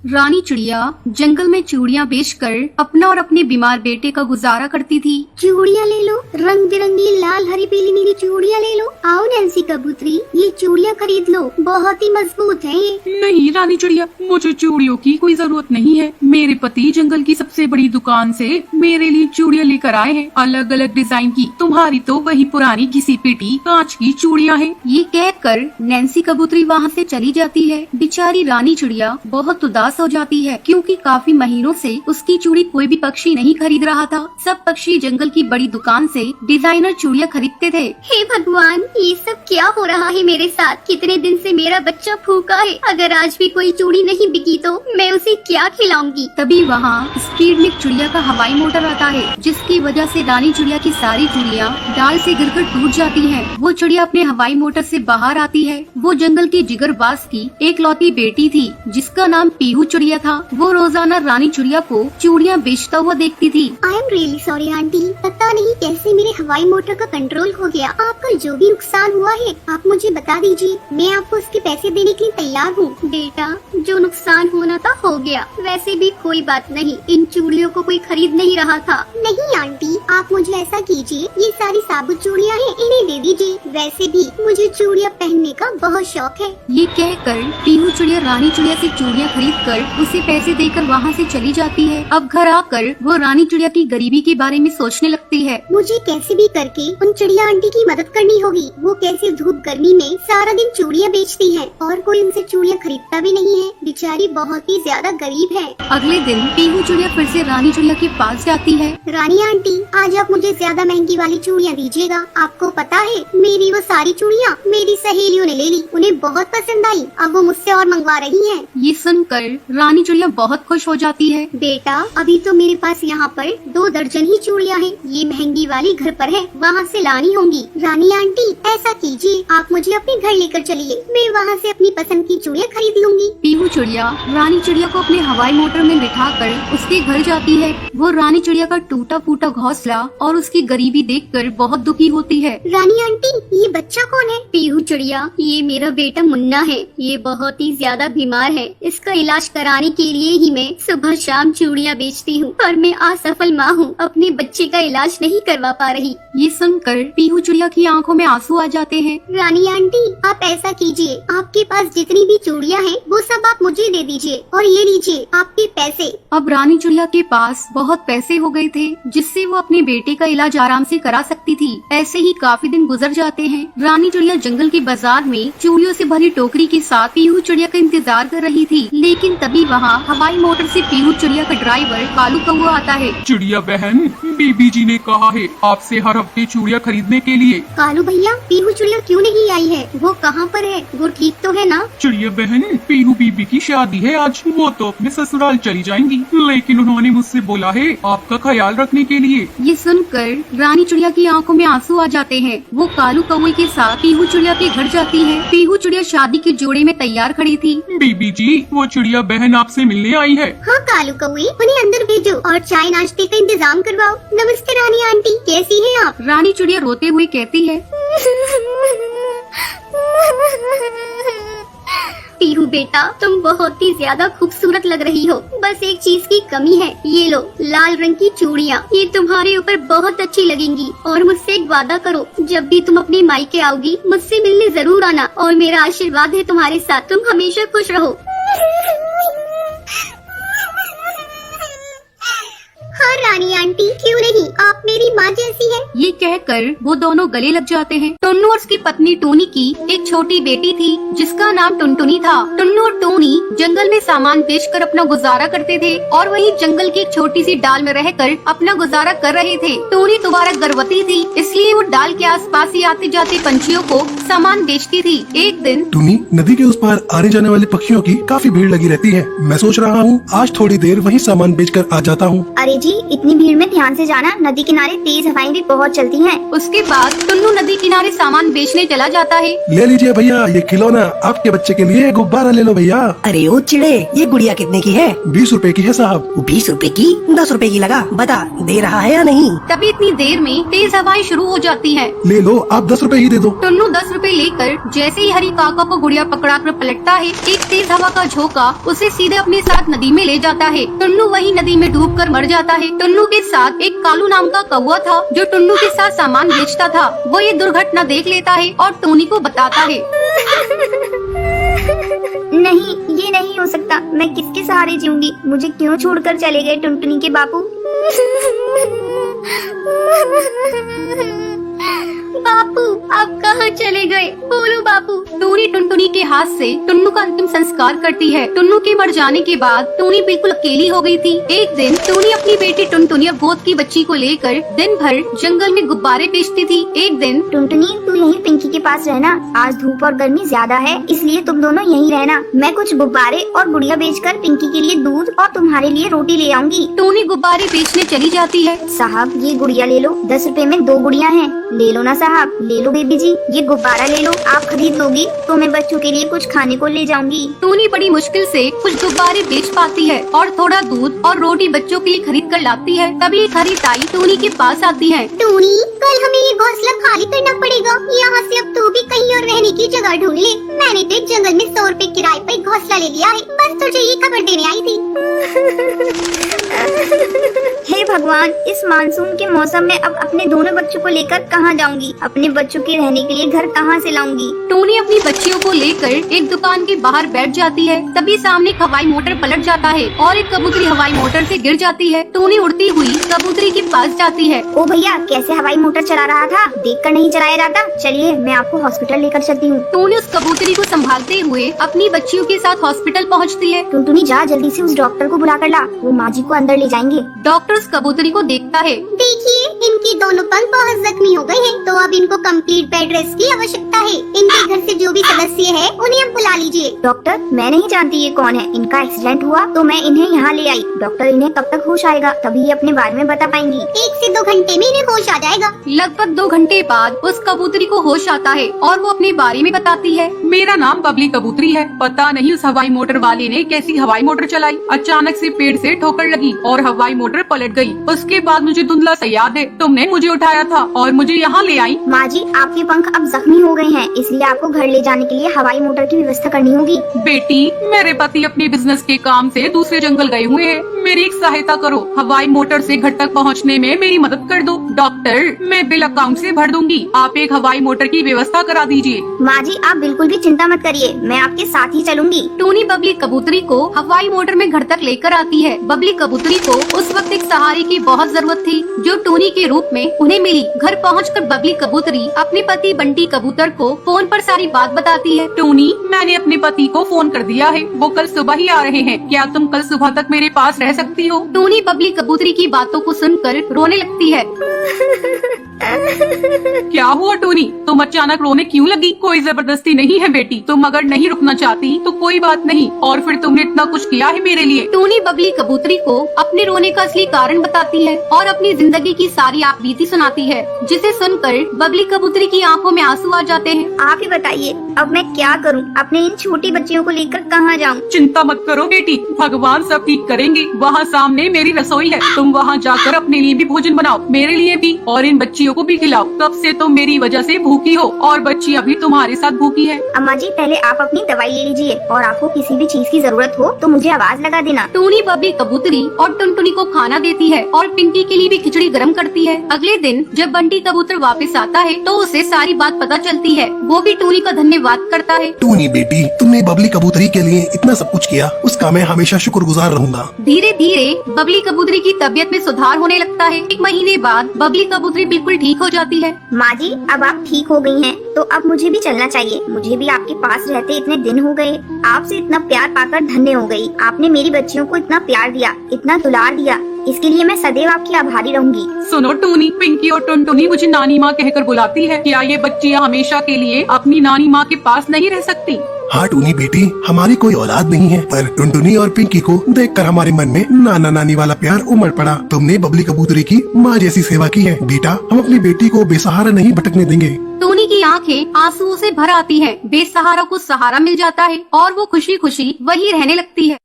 रानी चिड़िया जंगल में चूड़ियाँ बेचकर अपना और अपने बीमार बेटे का गुजारा करती थी। चूड़ियाँ ले लो, रंग बिरंगी लाल हरी पीली नीली चूड़ियाँ ले लो। आओ नैन्सी कबूतरी, ये चूड़ियाँ खरीद लो, बहुत ही मजबूत है ये। नहीं रानी चिड़िया, मुझे चूड़ियों की कोई जरूरत नहीं है। मेरे पति जंगल की सबसे बड़ी दुकान से मेरे लिए चूड़ियाँ लेकर आए हैं, अलग अलग डिजाइन की। तुम्हारी तो वही पुरानी घिसी पिटी कांच की चूड़ियाँ हैं। ये कहकर नैन्सी कबूतरी वहाँ से चली जाती है। बेचारी रानी चिड़िया बहुत उदास हो जाती है, क्योंकि काफी महीनों से उसकी चूड़ी कोई भी पक्षी नहीं खरीद रहा था। सब पक्षी जंगल की बड़ी दुकान से डिजाइनर चूड़ियाँ खरीदते थे। हे भगवान, ये सब क्या हो रहा है मेरे साथ? कितने दिन से मेरा बच्चा भूखा है। अगर आज भी कोई चूड़ी नहीं बिकी तो मैं उसे क्या खिलाऊंगी? तभी वहाँ स्पीड में चिड़िया का हवाई मोटर आता है, जिसकी वजह से रानी चिड़िया की सारी चूड़ियाँ डाल से गिरकर टूट जाती हैं। वो चिड़िया अपने हवाई मोटर से बाहर आती है। वो जंगल की जिगरबाज की एक लौती बेटी थी, जिसका नाम पीहू चिड़िया था। वो रोजाना रानी चिड़िया को चूड़ियाँ बेचता हुआ देखती थी। I am really sorry aunty, पता नहीं कैसे मेरे हवाई मोटर का कंट्रोल हो गया। आपका जो भी नुकसान हुआ है आप मुझे बता दीजिए, मैं आपको उसके पैसे देने के लिए तैयार हूँ। बेटा, जो नुकसान होना था हो गया, वैसे भी कोई बात नहीं, इन चूड़ियों को कोई खरीद नहीं रहा था। नहीं आंटी, आप मुझे ऐसा कीजिए, ये सारी साबुत चूड़ियाँ हैं, इन्हें दे दीजिए। वैसे भी मुझे चूड़ियाँ पहनने का बहुत शौक है। ये कहकर पीहू चिड़िया रानी चिड़िया से चूड़ियाँ खरीद कर उसे पैसे देकर वहाँ से चली जाती है। अब घर आकर वो रानी चिड़िया की गरीबी के बारे में सोचने लगती है। मुझे कैसे भी करके उन चिड़िया आंटी की मदद करनी होगी। वो कैसे धूप गर्मी में सारा दिन चूड़ियाँ बेचती हैं और कोई उनसे चूड़ियाँ खरीदता भी नहीं है। बेचारी बहुत ही ज्यादा गरीब है। अगले दिन पीहू चिड़िया फिर से रानी चिड़िया के पास जाती है। रानी आंटी, आज आप मुझे ज्यादा महंगी वाली चूड़ियाँ दीजिएगा। आपको पता है, मेरी वो सारी चूड़ियाँ मेरी सहेलियों ने ले ली, उन्हें बहुत पसंद आई। अब वो मुझसे और मंगवा रही है। ये सुनकर रानी चिड़िया बहुत खुश हो जाती है। बेटा, अभी तो मेरे पास यहाँ पर 2 दर्जन ही चूड़ियाँ हैं। ये महंगी वाली घर पर है, वहाँ से लानी होंगी। रानी आंटी, ऐसा कीजिए, आप मुझे अपने घर लेकर चलिए, मैं वहाँ से अपनी पसंद की चूड़ियाँ खरीद लूंगी। पीहू चिड़िया रानी चिड़िया को अपने हवाई मोटर में बिठाकर उसके घर जाती है। वो रानी चिड़िया का टूटा फूटा घोंसला और उसकी गरीबी देखकर बहुत दुखी होती है। रानी आंटी, ये बच्चा कौन है? पीहू चिड़िया, ये मेरा बेटा मुन्ना है। ये बहुत ही ज्यादा बीमार है। इसका इलाज कराने के लिए ही मैं सुबह शाम चूड़ियाँ बेचती हूँ, पर मैं असफल माँ हूँ, अपने बच्चे का इलाज नहीं करवा पा रही। ये सुनकर पीहू चिड़िया की आंखों में आंसू आ जाते हैं। रानी आंटी, आप ऐसा कीजिए, आपके पास जितनी भी चूड़ियाँ हैं वो सब आप मुझे दे दीजिए, और ये लीजिए आपके पैसे। अब रानी चिड़िया के पास बहुत पैसे हो गए थे, जिससे वो अपने बेटे का इलाज आराम से करा सकती थी। ऐसे ही काफी दिन गुजर जाते हैं। रानी चिड़िया जंगल के बाजार में चूड़ियों से भरी टोकरी के साथ पीहू चिड़िया का इंतजार कर रही थी। लेकिन तभी वहाँ हवाई मोटर से पीहू चिड़िया का ड्राइवर कालू कौआ आता है। चिड़िया बहन, बीबी जी ने कहा है आपसे हर हफ्ते चूड़ियाँ खरीदने के लिए। कालू भैया, पीहू चिड़िया क्यों नहीं आई है? वो कहाँ पर है? वो ठीक तो है ना? चिड़िया बहन, पीहू बीबी की शादी है आज, वो तो अपने ससुराल चली जाएंगी, लेकिन उन्होंने मुझसे बोला है आपका ख्याल रखने के लिए। ये सुनकर रानी चिड़िया की आंखों में आंसू आ जाते हैं। वो कालू कौवे के साथ पीहू चिड़िया के घर जाती है। पीहू चिड़िया शादी के जोड़े में तैयार खड़ी थी। बीबी जी, वो चिड़िया बहन आपसे मिलने आई है। हाँ कालू कौवे, उन्हें अंदर भेजो और चाय नाश्ते का इंतजाम करवाओ। नमस्ते रानी आंटी, कैसी हैं आप? रानी चिड़िया रोते हुए कहती है, पीहू बेटा, तुम बहुत ही ज्यादा खूबसूरत लग रही हो, बस एक चीज की कमी है। ये लो लाल रंग की चूड़ियाँ, ये तुम्हारे ऊपर बहुत अच्छी लगेंगी। और मुझसे एक वादा करो, जब भी तुम अपने मायके आओगी मुझसे मिलने जरूर आना, और मेरा आशीर्वाद है तुम्हारे साथ, तुम हमेशा खुश रहो। हाँ रानी आंटी, क्यों नहीं, आप मेरी माँ जैसी हैं। ये कहकर वो दोनों गले लग जाते हैं। टुन्नू और उसकी पत्नी टोनी की एक छोटी बेटी थी, जिसका नाम टुनटुनी था। टुन्नू और टोनी जंगल में सामान बेचकर अपना गुजारा करते थे, और वही जंगल की एक छोटी सी डाल में रहकर अपना गुजारा कर रहे थे। टोनी दोबारा गर्भवती थी, इसलिए वो डाल के आसपास ही आते जाते पंछियों को सामान बेचती थी। एक दिन टुनी, नदी के उस पार आने जाने वाले पक्षियों की काफी भीड़ लगी रहती है। मैं सोच रहा हूँ आज थोड़ी देर वहीं सामान बेचकर आ जाता हूँ। अरे जी, इतनी भीड़ में ध्यान से जाना, नदी किनारे तेज हवाएं भी बहुत चलती हैं। उसके बाद टुन्नू नदी किनारे सामान बेचने चला जाता है। ले लीजिए भैया ये खिलौना, आपके बच्चे के लिए गुब्बारा ले लो भैया। अरे ओ चिड़े, ये गुड़िया कितने की है? 20 रुपए की है साहब। 20 रुपए की? 10 रुपए की लगा, बता दे रहा है या नहीं? तभी इतनी देर में तेज हवाएं शुरू हो जाती है। ले लो, आप 10 रुपए ही दे दो। टुन्नू 10 रुपए लेकर जैसे ही हरी काका को गुड़िया पकड़ा कर पलटता है, एक तेज हवा का झोंका उसे सीधे अपने साथ नदी में ले जाता है। टुन्नू वही नदी में डूबकर मर जाता है। टुन्नू के साथ एक कालू नाम का कौवा था जो टुन्नू के साथ सामान बेचता था। वो ये दुर्घटना देख लेता है और टोनी को बताता है। नहीं, ये नहीं हो सकता। मैं किसके सहारे जीऊंगी? मुझे क्यों छोड़कर चले गए टुनटुनी के बापू? बापू आप कहाँ चले गए? बोलो बापू। टूनी टुनटुनी के हाथ से टुन्नू का अंतिम संस्कार करती है। टुन्नू के मर जाने के बाद टूनी बिल्कुल अकेली हो गई थी। एक दिन टूनी अपनी बेटी टुनटुनी गोद की बच्ची को लेकर दिन भर जंगल में गुब्बारे बेचती थी। एक दिन टुनटुनी तू यहीं पिंकी के पास रहना, आज धूप और गर्मी ज्यादा है इसलिए तुम दोनों यहीं रहना। मैं कुछ गुब्बारे और गुड़िया बेचकर पिंकी के लिए दूध और तुम्हारे लिए रोटी ले आऊंगी। टूनी गुब्बारे बेचने चली जाती है। साहब ये गुड़िया ले लो, 10 रुपए में 2 गुड़िया हैं। ले लो ना साहब, ले लो बेबी जी। ये गुब्बारा ले लो, आप खरीद लोगी तो मैं बच्चों के लिए कुछ खाने को ले जाऊंगी। टूनी बड़ी मुश्किल से कुछ गुब्बारे बेच पाती है और थोड़ा दूध और रोटी बच्चों के लिए खरीद कर लाती है। तभी एक हरी ताई टूनी के पास आती है। टूनी कल हमें ये घोंसला खाली करना पड़ेगा, यहाँ से अब तू भी कहीं और रहने की जगह ढूंढ ले। मैंने तो एक जंगल में 100 रुपए किराए पर एक घोंसला ले लिया है, बस तुझे ये खबर देने आई थी। हे भगवान, इस मानसून के मौसम में अब अपने दोनों बच्चों को लेकर कहाँ जाऊंगी? अपने बच्चों के रहने के लिए घर कहाँ से लाऊंगी? टूनी अपनी बच्चियों को लेकर एक दुकान के बाहर बैठ जाती है। तभी सामने एक हवाई मोटर पलट जाता है और एक कबूतरी हवाई मोटर से गिर जाती है। टूनी उड़ती हुई कबूतरी के पास जाती है। ओ भैया, कैसे हवाई मोटर चला रहा था? देखकर नहीं चलाया जाता। चलिए मैं आपको हॉस्पिटल लेकर चलती हूँ। टूनी उस कबूतरी को संभालते हुए अपनी बच्चियों के साथ हॉस्पिटल पहुँचती है। टुनटुनी जा जल्दी से उस डॉक्टर को बुला कर ला, वो माँ जी को अंदर ले जाएंगे। डॉक्टर उस कबूतरी को देखता है। देखिए इनके दोनों पंख बहुत जख्मी हो गए हैं, तो अब इनको कंप्लीट बेड रेस्ट की आवश्यकता है। इनके घर से जो भी सदस्य है उन्हें अब बुला लीजिए। डॉक्टर मैं नहीं जानती ये कौन है, इनका एक्सीडेंट हुआ तो मैं इन्हें यहाँ ले आई। डॉक्टर इन्हें कब तक होश आएगा तभी ये अपने बारे में बता पाएंगी। 1 से 2 घंटे में इन्हें होश आ जाएगा। लगभग 2 घंटे बाद उस कबूतरी को होश आता है और वो अपने बारे में बताती है। मेरा नाम बबली कबूतरी है। पता नहीं उस हवाई मोटर वाले ने कैसी हवाई मोटर चलाई, अचानक से पेड़ से ठोकर लगी और हवाई मोटर पलट गई। उसके बाद मुझे धुंधला सा याद है तुमने मुझे उठाया था और मुझे यहाँ ले आई। माँ जी आपके पंख अब जख्मी हो गए हैं, इसलिए आपको घर ले जाने के लिए हवाई मोटर की व्यवस्था करनी होगी। बेटी मेरे पति अपने बिजनेस के काम से दूसरे जंगल गए हुए हैं, मेरी एक सहायता करो। हवाई मोटर से घर तक पहुँचने में मेरी मदद कर दो। डॉक्टर मैं बिल अकाउंट से भर दूंगी, आप एक हवाई मोटर की व्यवस्था करा दीजिए। माँ जी आप बिल्कुल भी चिंता मत करिए, मैं आपके साथ ही चलूंगी। टूनी बबली कबूतरी को हवाई मोटर में घर तक लेकर आती है। बबली कबूतरी को उस वक्त एक सहारे की बहुत जरूरत थी जो टूनी के रूप में उन्हें मिली। घर पहुंचकर बबली कबूतरी अपने पति बंटी कबूतर को फोन पर सारी बात बताती है। टूनी मैंने अपने पति को फोन कर दिया है, वो कल सुबह ही आ रहे हैं। क्या तुम कल सुबह तक मेरे पास रह सकती हो? टूनी बबली कबूतरी की बातों को सुनकर रोने लगती है। क्या हुआ टूनी, तुम अचानक रोने क्यों लगी? कोई जबरदस्ती नहीं है बेटी, तुम अगर नहीं रुकना चाहती तो कोई बात नहीं, और फिर तुमने इतना कुछ किया है मेरे लिए। टूनी बबली कबूतरी को अपने रोने का असली कारण बताती है और अपनी जिंदगी की सारी आप बीती सुनाती है, जिसे सुनकर बबली कबूतरी की आंखों में आंसू आ जाते हैं। आप ही बताइए अब मैं क्या करूं? अपने इन छोटी बच्चियों को लेकर कहां जाऊं? चिंता मत करो बेटी, भगवान सब ठीक करेंगे। वहाँ सामने मेरी रसोई है, तुम वहाँ जाकर अपने लिए भी भोजन बनाओ, मेरे लिए भी, और इन बच्चियों को भी खिलाओ। कब से तुम मेरी वजह से भूखी हो और बच्ची अभी तुम्हारे साथ भूखी है। अम्मा जी पहले आप अपनी दवाई ले लीजिए, और आपको किसी भी चीज की जरूरत हो तो मुझे आवाज लगा देना। टूनी बबली कबूतरी और टुनटुनी को खाना देती है और पिंकी के लिए भी खिचड़ी गर्म करती है। अगले दिन जब बंटी कबूतर वापस आता है तो उसे सारी बात पता चलती है। वो भी टूनी का धन्यवाद करता है। टूनी बेटी, तुमने बबली कबूतरी के लिए इतना सब कुछ किया, उसका मैं हमेशा शुक्रगुजार रहूंगा। धीरे धीरे बबली कबूतरी की तबीयत में सुधार होने लगता है। 1 महीने बाद बबली कबूतरी बिल्कुल ठीक हो जाती है। माँ जी अब आप ठीक हो गई हैं, तो अब मुझे भी चलना चाहिए। मुझे भी आपके पास रहते इतने दिन हो गए, आपसे इतना प्यार पाकर धन्य हो गई। आपने मेरी बच्चियों को इतना प्यार दिया, इतना दुलार दिया, इसके लिए मैं सदैव आपकी आभारी रहूंगी। सुनो टूनी, पिंकी और टुनटुनी मुझे नानी माँ कहकर बुलाती है। क्या ये बच्चियाँ हमेशा के लिए अपनी नानी माँ के पास नहीं रह सकती? हाँ टूनी बेटी, हमारी कोई औलाद नहीं है, पर टुनटुनी और पिंकी को देखकर हमारे मन में नाना नानी वाला प्यार उमड़ पड़ा। तुमने बबली कबूतरी की माँ जैसी सेवा की है बेटा, हम अपनी बेटी को बेसहारा नहीं भटकने देंगे। टोनी की आंखें आंसुओं से भर आती हैं। बेसहारा को सहारा मिल जाता है और वो खुशी खुशी वहीं रहने लगती है।